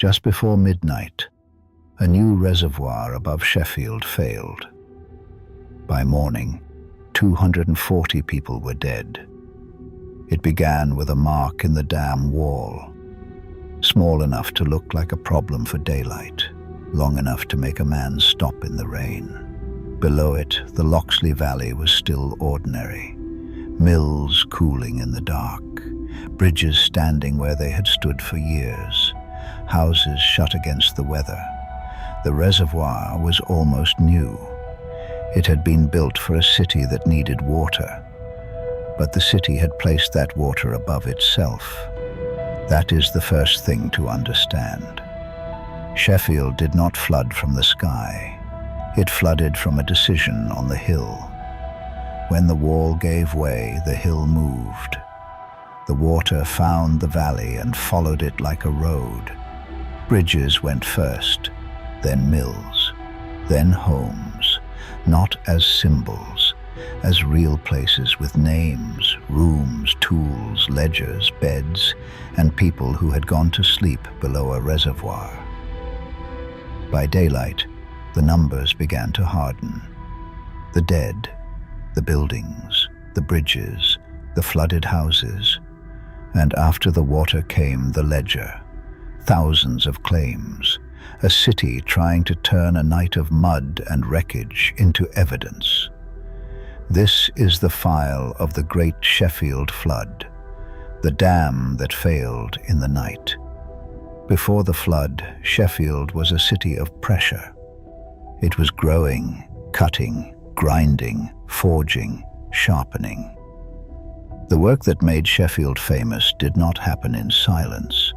Just before midnight, a new reservoir above Sheffield failed. By morning, 240 people were dead. It began with a mark in the dam wall, small enough to look like a problem for daylight, long enough to make a man stop in the rain. Below it, the Loxley Valley was still ordinary. Mills cooling in the dark, bridges standing where they had stood for years, houses shut against the weather. The reservoir was almost new. It had been built for a city that needed water, but the city had placed that water above itself. That is the first thing to understand. Sheffield did not flood from the sky. It flooded from a decision on the hill. When the wall gave way, the hill moved. The water found the valley and followed it like a road. Bridges went first, then mills, then homes, not as symbols, as real places with names, rooms, tools, ledgers, beds, and people who had gone to sleep below a reservoir. By daylight, the numbers began to harden. The dead, the buildings, the bridges, the flooded houses, and after the water came the ledger. Thousands of claims, a city trying to turn a night of mud and wreckage into evidence. This is the file of the Great Sheffield Flood, the dam that failed in the night. Before the flood, Sheffield was a city of pressure. It was growing, cutting, grinding, forging, sharpening. The work that made Sheffield famous did not happen in silence.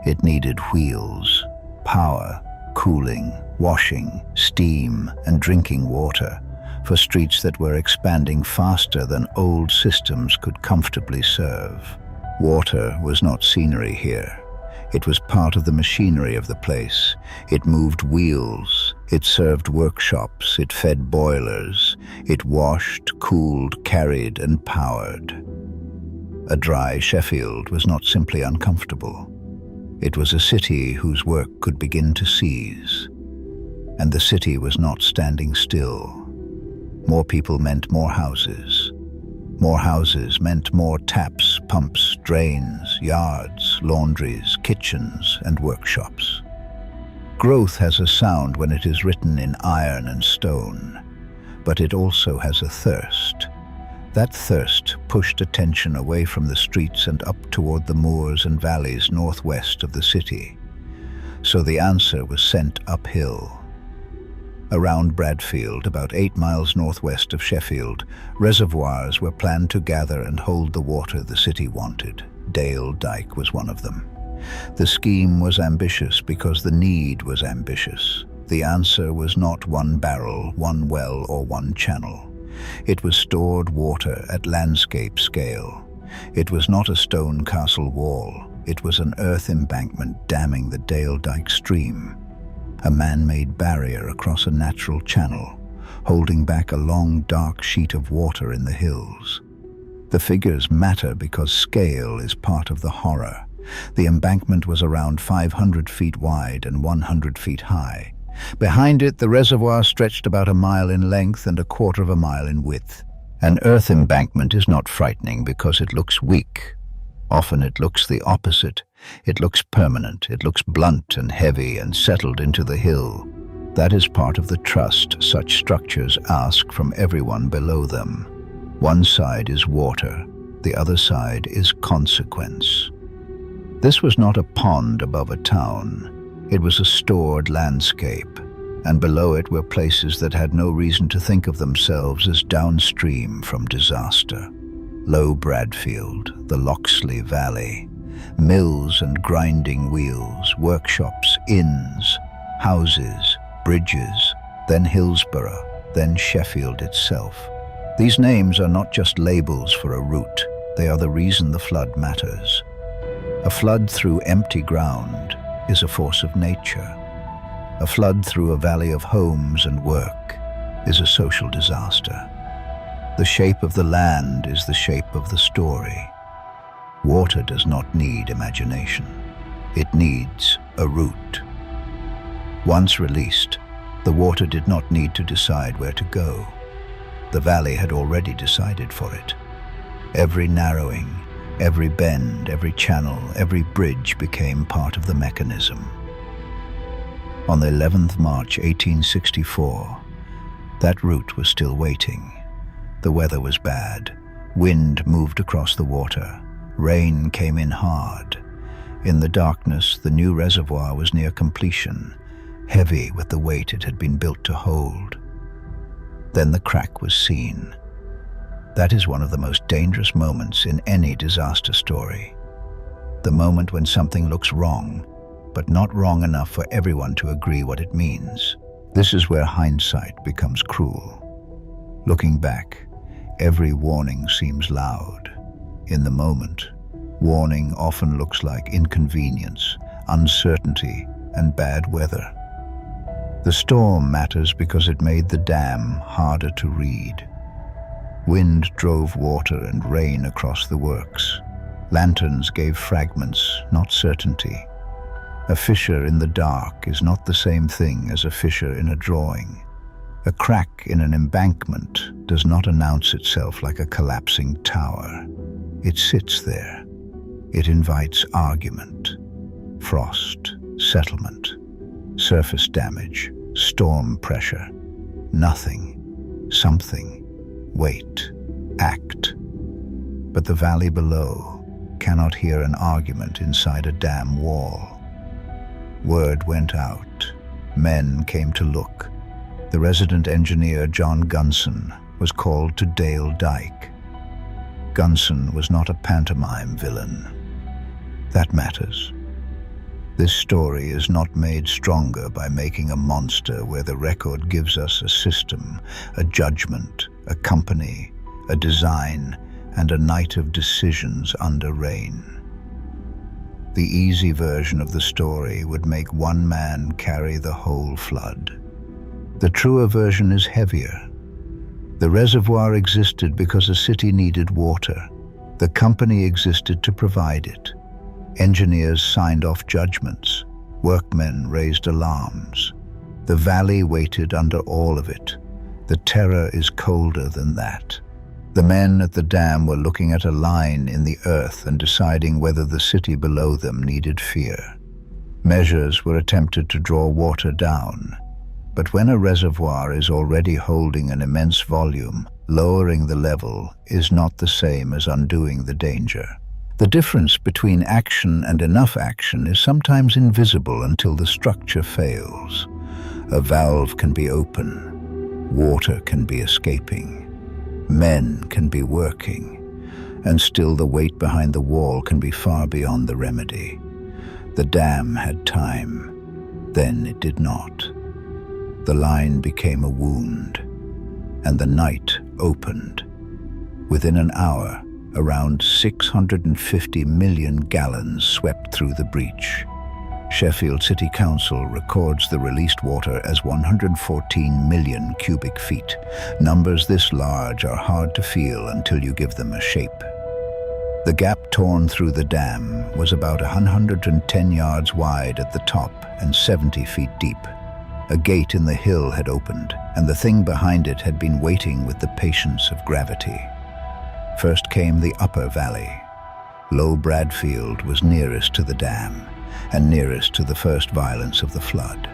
It needed wheels, power, cooling, washing, steam, and drinking water for streets that were expanding faster than old systems could comfortably serve. Water was not scenery here. It was part of the machinery of the place. It moved wheels, it served workshops, it fed boilers, it washed, cooled, carried, and powered. A dry Sheffield was not simply uncomfortable. It was a city whose work could begin to seize. And the city was not standing still. More people meant more houses. More houses meant more taps, pumps, drains, yards, laundries, kitchens, and workshops. Growth has a sound when it is written in iron and stone, but it also has a thirst. That thirst pushed attention away from the streets and up toward the moors and valleys northwest of the city. So the answer was sent uphill. Around Bradfield, about 8 miles northwest of Sheffield, reservoirs were planned to gather and hold the water the city wanted. Dale Dyke was one of them. The scheme was ambitious because the need was ambitious. The answer was not one barrel, one well, or one channel. It was stored water at landscape scale. It was not a stone castle wall. It was an earth embankment damming the Dale Dyke stream. A man-made barrier across a natural channel, holding back a long, dark sheet of water in the hills. The figures matter because scale is part of the horror. The embankment was around 500 feet wide and 100 feet high. Behind it, the reservoir stretched about a mile in length and a quarter of a mile in width. An earth embankment is not frightening because it looks weak. Often it looks the opposite. It looks permanent. It looks blunt and heavy and settled into the hill. That is part of the trust such structures ask from everyone below them. One side is water. The other side is consequence. This was not a pond above a town. It was a stored landscape, and below it were places that had no reason to think of themselves as downstream from disaster. Low Bradfield, the Loxley Valley, mills and grinding wheels, workshops, inns, houses, bridges, then Hillsborough, then Sheffield itself. These names are not just labels for a route, they are the reason the flood matters. A flood through empty ground is a force of nature. A flood through a valley of homes and work is a social disaster. The shape of the land is the shape of the story. Water does not need imagination. It needs a route. Once released, the water did not need to decide where to go. The valley had already decided for it. Every narrowing, every bend, every channel, every bridge became part of the mechanism. On the 11th March 1864, that route was still waiting. The weather was bad. Wind moved across the water. Rain came in hard. In the darkness, the new reservoir was near completion, heavy with the weight it had been built to hold. Then the crack was seen. That is one of the most dangerous moments in any disaster story. The moment when something looks wrong, but not wrong enough for everyone to agree what it means. This is where hindsight becomes cruel. Looking back, every warning seems loud. In the moment, warning often looks like inconvenience, uncertainty, and bad weather. The storm matters because it made the dam harder to read. Wind drove water and rain across the works. Lanterns gave fragments, not certainty. A fissure in the dark is not the same thing as a fissure in a drawing. A crack in an embankment does not announce itself like a collapsing tower. It sits there. It invites argument. Frost, settlement, surface damage, storm pressure. Nothing, something, wait, act. But the valley below cannot hear an argument inside a dam wall. Word went out. Men came to look. The resident engineer, John Gunson, was called to Dale Dyke. Gunson was not a pantomime villain. That matters. This story is not made stronger by making a monster where the record gives us a system, a judgment, a company, a design, and a night of decisions under rain. The easy version of the story would make one man carry the whole flood. The truer version is heavier. The reservoir existed because a city needed water. The company existed to provide it. Engineers signed off judgments. Workmen raised alarms. The valley waited under all of it. The terror is colder than that. The men at the dam were looking at a line in the earth and deciding whether the city below them needed fear. Measures were attempted to draw water down. But when a reservoir is already holding an immense volume, lowering the level is not the same as undoing the danger. The difference between action and enough action is sometimes invisible until the structure fails. A valve can be open, water can be escaping, men can be working, and still the weight behind the wall can be far beyond the remedy. The dam had time, then it did not. The line became a wound, and the night opened. Within an hour, around 650 million gallons swept through the breach. Sheffield City Council records the released water as 114 million cubic feet. Numbers this large are hard to feel until you give them a shape. The gap torn through the dam was about 110 yards wide at the top and 70 feet deep. A gate in the hill had opened, and the thing behind it had been waiting with the patience of gravity. First came the upper valley. Low Bradfield was nearest to the dam, and nearest to the first violence of the flood.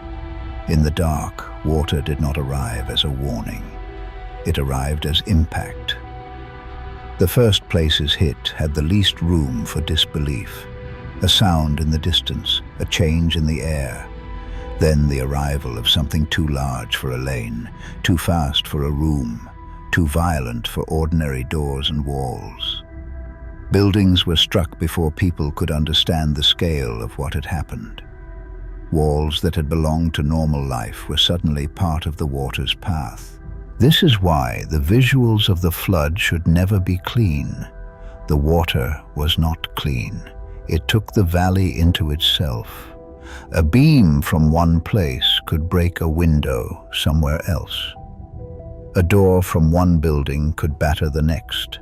In the dark, water did not arrive as a warning. It arrived as impact. The first places hit had the least room for disbelief. A sound in the distance, a change in the air. Then the arrival of something too large for a lane, too fast for a room, too violent for ordinary doors and walls. Buildings were struck before people could understand the scale of what had happened. Walls that had belonged to normal life were suddenly part of the water's path. This is why the visuals of the flood should never be clean. The water was not clean. It took the valley into itself. A beam from one place could break a window somewhere else. A door from one building could batter the next.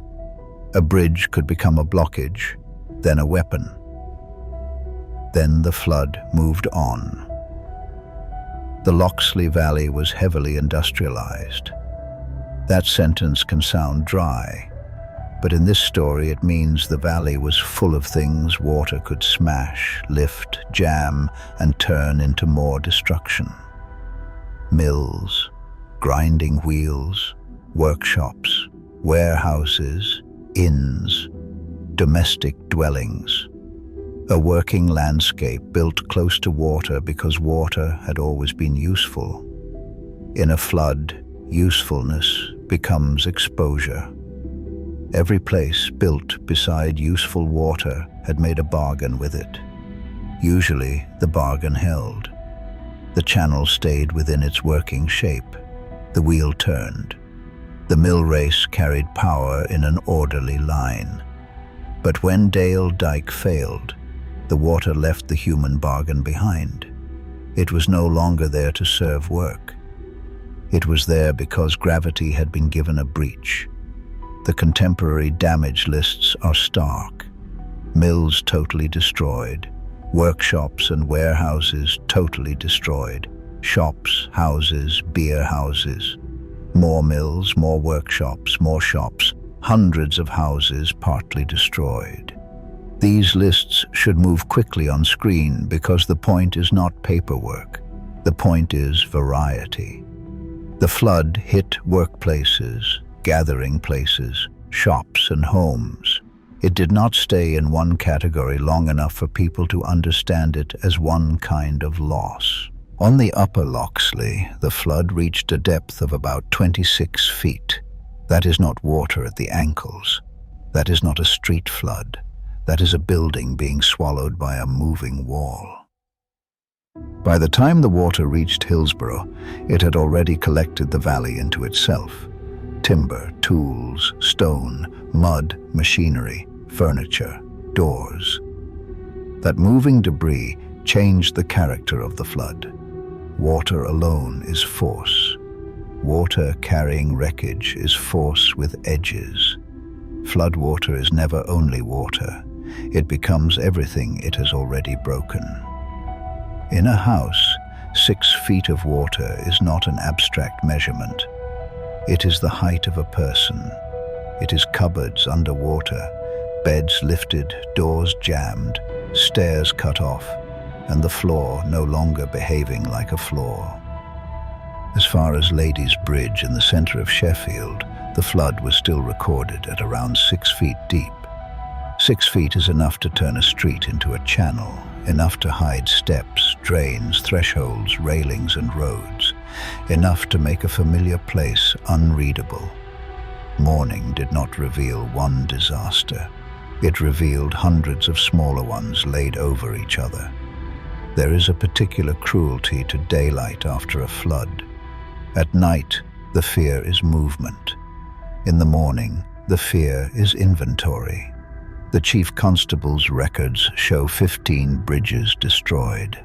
A bridge could become a blockage, then a weapon. Then the flood moved on. The Loxley Valley was heavily industrialized. That sentence can sound dry, but in this story it means the valley was full of things water could smash, lift, jam, and turn into more destruction. Mills, grinding wheels, workshops, warehouses, inns, domestic dwellings. A working landscape built close to water because water had always been useful. In a flood, usefulness becomes exposure. Every place built beside useful water had made a bargain with it. Usually, the bargain held. The channel stayed within its working shape. The wheel turned. The mill race carried power in an orderly line. But when Dale Dyke failed, the water left the human bargain behind. It was no longer there to serve work. It was there because gravity had been given a breach. The contemporary damage lists are stark. Mills totally destroyed. Workshops and warehouses totally destroyed. Shops, houses, beer houses. More mills, more workshops, more shops. Hundreds of houses partly destroyed. These lists should move quickly on screen because the point is not paperwork. The point is variety. The flood hit workplaces, gathering places, shops and homes. It did not stay in one category long enough for people to understand it as one kind of loss. On the upper Loxley, the flood reached a depth of about 26 feet. That is not water at the ankles. That is not a street flood. That is a building being swallowed by a moving wall. By the time the water reached Hillsborough, it had already collected the valley into itself. Timber, tools, stone, mud, machinery, furniture, doors. That moving debris changed the character of the flood. Water alone is force. Water carrying wreckage is force with edges. Floodwater is never only water. It becomes everything it has already broken. In a house, 6 feet of water is not an abstract measurement. It is the height of a person. It is cupboards underwater, beds lifted, doors jammed, stairs cut off, and the floor no longer behaving like a floor. As far as Ladies' Bridge in the center of Sheffield, the flood was still recorded at around 6 feet deep. 6 feet is enough to turn a street into a channel, enough to hide steps, drains, thresholds, railings, and roads, enough to make a familiar place unreadable. Morning did not reveal one disaster. It revealed hundreds of smaller ones laid over each other. There is a particular cruelty to daylight after a flood. At night, the fear is movement. In the morning, the fear is inventory. The Chief Constable's records show 15 bridges destroyed.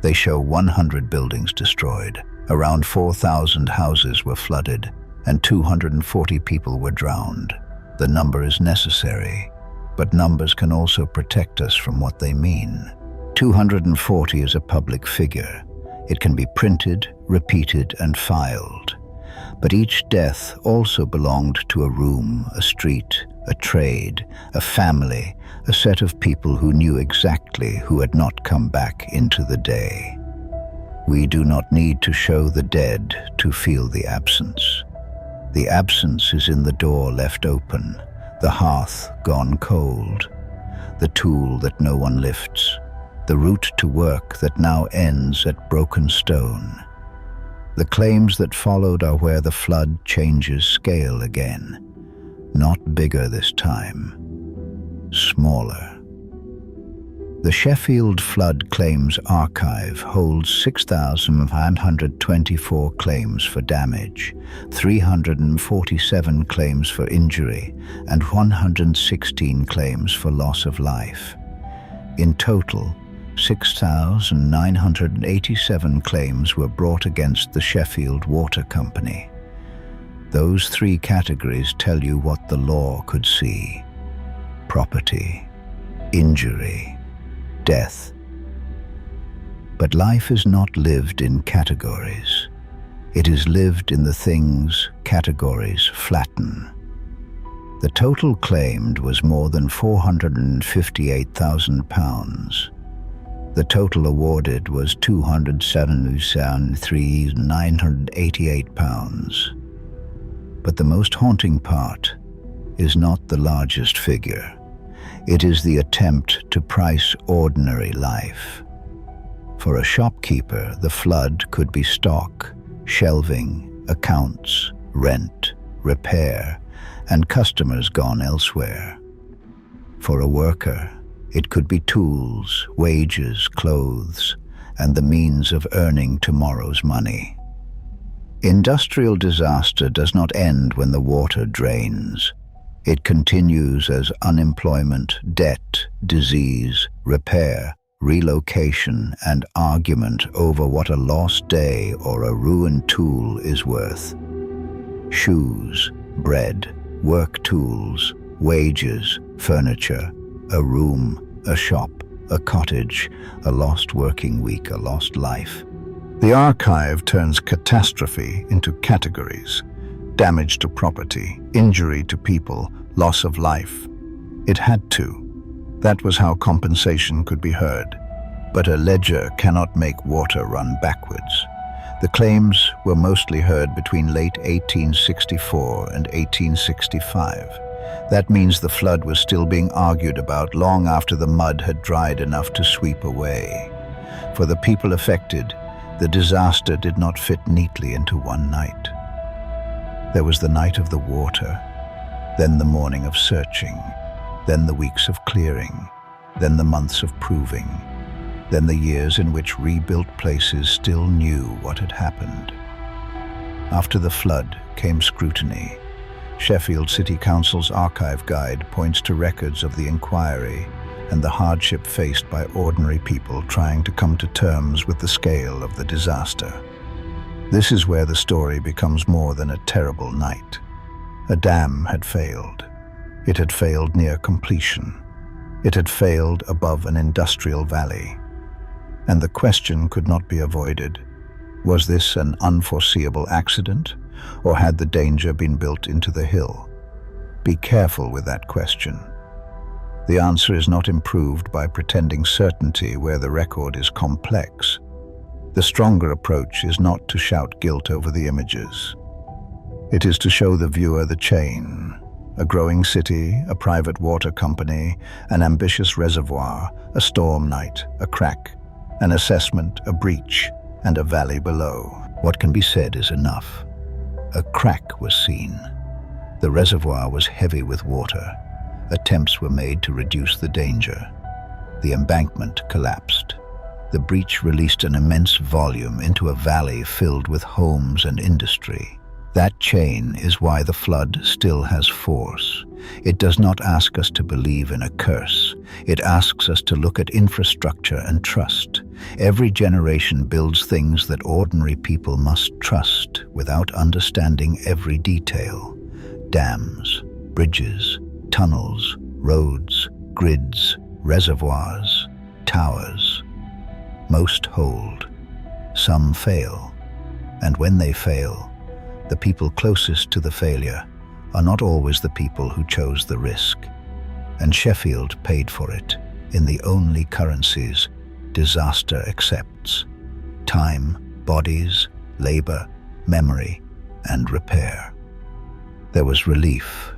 They show 100 buildings destroyed. Around 4,000 houses were flooded, and 240 people were drowned. The number is necessary, but numbers can also protect us from what they mean. 240 is a public figure. It can be printed, repeated, and filed. But each death also belonged to a room, a street, a trade, a family, a set of people who knew exactly who had not come back into the day. We do not need to show the dead to feel the absence. The absence is in the door left open, the hearth gone cold, the tool that no one lifts, the route to work that now ends at broken stone. The claims that followed are where the flood changes scale again. Not bigger this time, smaller. The Sheffield Flood Claims Archive holds 6,524 claims for damage, 347 claims for injury, and 116 claims for loss of life. In total, 6,987 claims were brought against the Sheffield Water Company. Those 3 categories tell you what the law could see: property, injury, death, But life is not lived in categories. It is lived in the things categories flatten. The total claimed was more than £458,000. The total awarded was £273,988. But the most haunting part is not the largest figure. It is the attempt to price ordinary life. For a shopkeeper, the flood could be stock, shelving, accounts, rent, repair, and customers gone elsewhere. For a worker, it could be tools, wages, clothes, and the means of earning tomorrow's money. Industrial disaster does not end when the water drains. It continues as unemployment, debt, disease, repair, relocation, and argument over what a lost day or a ruined tool is worth. Shoes, bread, work tools, wages, furniture, a room, a shop, a cottage, a lost working week, a lost life. The archive turns catastrophe into categories: damage to property, injury to people, loss of life. It had to. That was how compensation could be heard. But a ledger cannot make water run backwards. The claims were mostly heard between late 1864 and 1865. That means the flood was still being argued about long after the mud had dried enough to sweep away. For the people affected, the disaster did not fit neatly into one night. There was the night of the water, then the morning of searching, then the weeks of clearing, then the months of proving, then the years in which rebuilt places still knew what had happened. After the flood came scrutiny. Sheffield City Council's archive guide points to records of the inquiry and the hardship faced by ordinary people trying to come to terms with the scale of the disaster. This is where the story becomes more than a terrible night. A dam had failed. It had failed near completion. It had failed above an industrial valley. And the question could not be avoided. Was this an unforeseeable accident, or had the danger been built into the hill? Be careful with that question. The answer is not improved by pretending certainty where the record is complex. The stronger approach is not to shout guilt over the images. It is to show the viewer the chain: a growing city, a private water company, an ambitious reservoir, a storm night, a crack, an assessment, a breach, and a valley below. What can be said is enough. A crack was seen. The reservoir was heavy with water. Attempts were made to reduce the danger. The embankment collapsed. The breach released an immense volume into a valley filled with homes and industry. That chain is why the flood still has force. It does not ask us to believe in a curse. It asks us to look at infrastructure and trust. Every generation builds things that ordinary people must trust without understanding every detail. Dams, bridges, tunnels, roads, grids, reservoirs, towers. Most hold. Some fail. And when they fail, the people closest to the failure are not always the people who chose the risk. And Sheffield paid for it in the only currencies disaster accepts: time, bodies, labor, memory, and repair. There was relief.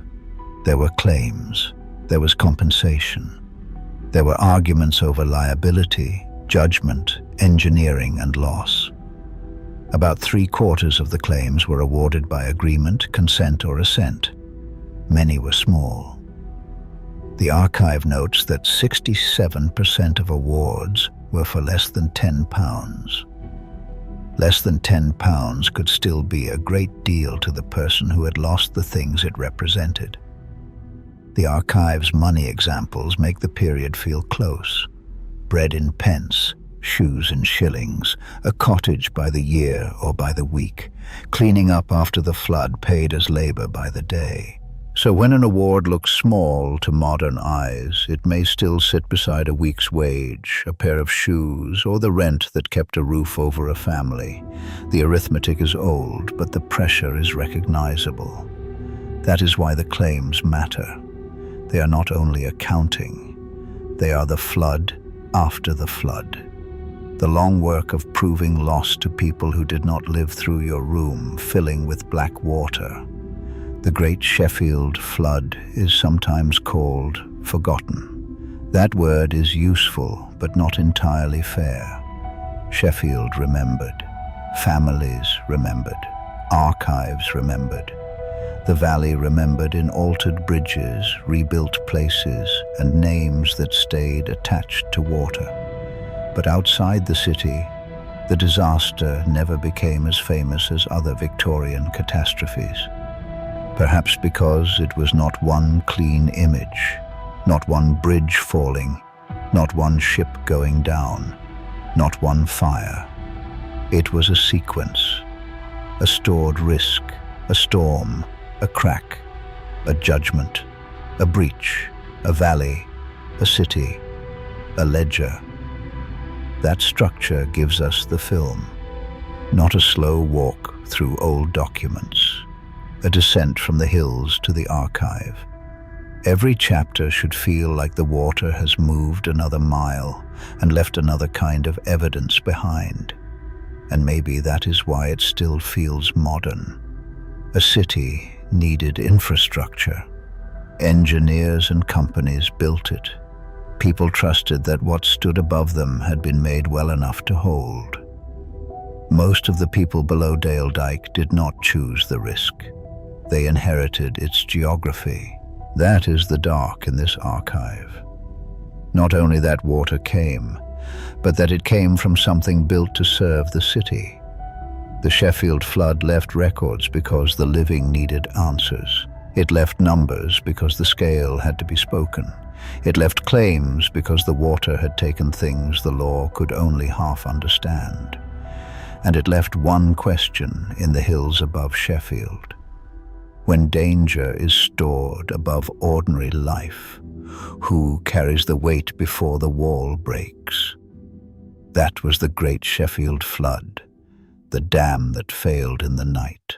There were claims. There was compensation. There were arguments over liability, judgment, engineering, and loss. About 3/4 of the claims were awarded by agreement, consent, or assent. Many were small. The archive notes that 67% of awards were for less than £10. Less than £10 could still be a great deal to the person who had lost the things it represented. The archive's money examples make the period feel close. Bread in pence, shoes in shillings, a cottage by the year or by the week, cleaning up after the flood paid as labor by the day. So when an award looks small to modern eyes, it may still sit beside a week's wage, a pair of shoes, or the rent that kept a roof over a family. The arithmetic is old, but the pressure is recognizable. That is why the claims matter. They are not only accounting, they are the flood after the flood. The long work of proving loss to people who did not live through your room, filling with black water. The Great Sheffield Flood is sometimes called forgotten. That word is useful, but not entirely fair. Sheffield remembered, families remembered, archives remembered. The valley remembered in altered bridges, rebuilt places, and names that stayed attached to water. But outside the city, the disaster never became as famous as other Victorian catastrophes. Perhaps because it was not one clean image, not one bridge falling, not one ship going down, not one fire. It was a sequence, a stored risk, a storm, a crack, a judgment, a breach, a valley, a city, a ledger. That structure gives us the film, not a slow walk through old documents, a descent from the hills to the archive. Every chapter should feel like the water has moved another mile and left another kind of evidence behind. And maybe that is why it still feels modern. A city needed infrastructure. Engineers and companies built it. People trusted that what stood above them had been made well enough to hold. Most of the people below Dale Dyke did not choose the risk. They inherited its geography. That is the dark in this archive. Not only that water came, but that it came from something built to serve the city. The Sheffield Flood left records because the living needed answers. It left numbers because the scale had to be spoken. It left claims because the water had taken things the law could only half understand. And it left one question in the hills above Sheffield. When danger is stored above ordinary life, who carries the weight before the wall breaks? That was the Great Sheffield Flood, the dam that failed in the night.